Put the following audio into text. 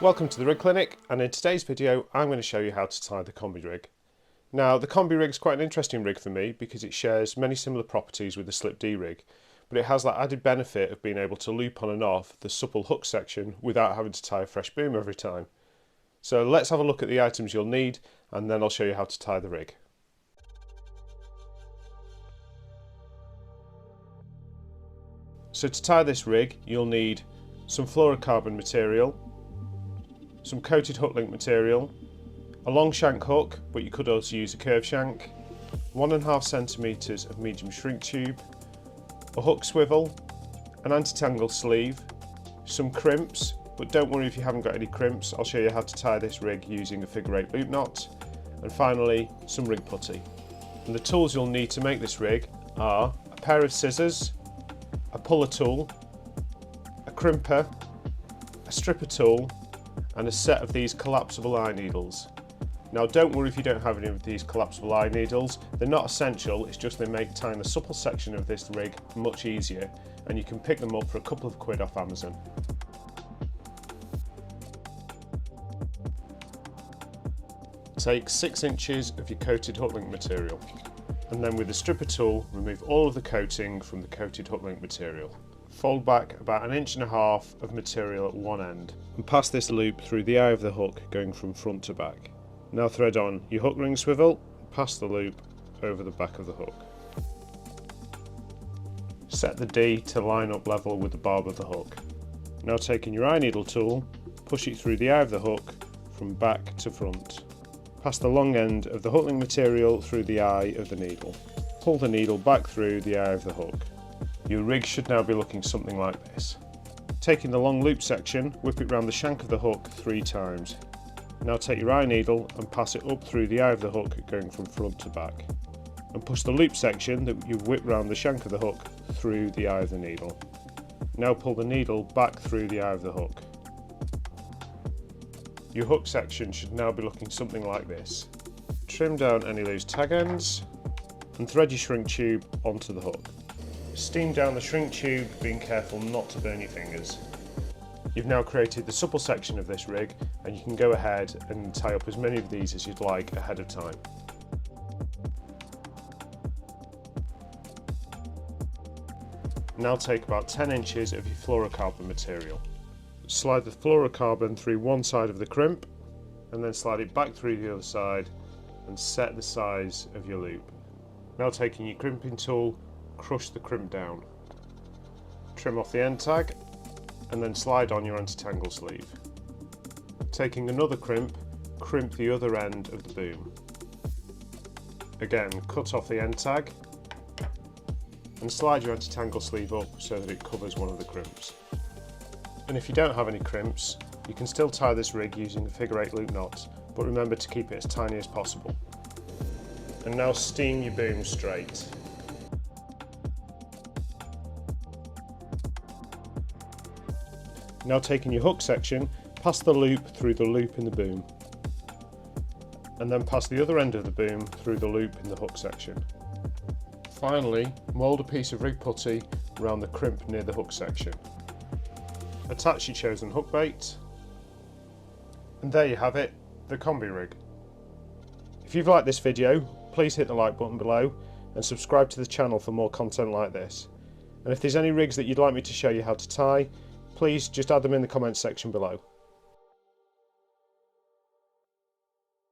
Welcome to the Rig Clinic, and in today's video I'm going to show you how to tie the Combi rig. Now the Combi rig is quite an interesting rig for me because it shares many similar properties with the Slip D rig, but it has that added benefit of being able to loop on and off the supple hook section without having to tie a fresh boom every time. So let's have a look at the items you'll need and then I'll show you how to tie the rig. So to tie this rig you'll need some fluorocarbon material, some coated hook link material, a long shank hook, but you could also use a curved shank, 1.5 centimeters of medium shrink tube, a hook swivel, an anti-tangle sleeve, some crimps, but don't worry if you haven't got any crimps, I'll show you how to tie this rig using a figure 8 loop knot, and finally some rig putty. And the tools you'll need to make this rig are a pair of scissors, a puller tool, a crimper, a stripper tool, and a set of these collapsible eye needles. Now don't worry if you don't have any of these collapsible eye needles, they're not essential, it's just they make tying the supple section of this rig much easier, and you can pick them up for a couple of quid off Amazon. Take 6 inches of your coated hook link material, and then with the stripper tool remove all of the coating from the coated hook link material. Fold back about 1.5 inches of material at one end and pass this loop through the eye of the hook going from front to back. Now thread on your hook ring swivel and pass the loop over the back of the hook. Set the D to line up level with the barb of the hook. Now taking your eye needle tool, push it through the eye of the hook from back to front. Pass the long end of the hook link material through the eye of the needle. Pull the needle back through the eye of the hook. Your rig should now be looking something like this. Taking the long loop section, whip it round the shank of the hook 3 times. Now take your eye needle and pass it up through the eye of the hook going from front to back. And push the loop section that you've whipped round the shank of the hook through the eye of the needle. Now pull the needle back through the eye of the hook. Your hook section should now be looking something like this. Trim down any loose tag ends and thread your shrink tube onto the hook. Steam down the shrink tube, being careful not to burn your fingers. You've now created the supple section of this rig and you can go ahead and tie up as many of these as you'd like ahead of time. Now take about 10 inches of your fluorocarbon material. Slide the fluorocarbon through one side of the crimp and then slide it back through the other side and set the size of your loop. Now taking your crimping tool, crush the crimp down. Trim off the end tag and then slide on your anti-tangle sleeve. Taking another crimp, crimp the other end of the boom. Again, cut off the end tag and slide your anti-tangle sleeve up so that it covers one of the crimps. And if you don't have any crimps, you can still tie this rig using a figure 8 loop knot, but remember to keep it as tiny as possible. And now steam your boom straight. Now taking your hook section, pass the loop through the loop in the boom. And then pass the other end of the boom through the loop in the hook section. Finally, mould a piece of rig putty around the crimp near the hook section. Attach your chosen hook bait, and there you have it, the Combi rig. If you've liked this video, please hit the like button below and subscribe to the channel for more content like this. And if there's any rigs that you'd like me to show you how to tie, please just add them in the comments section below.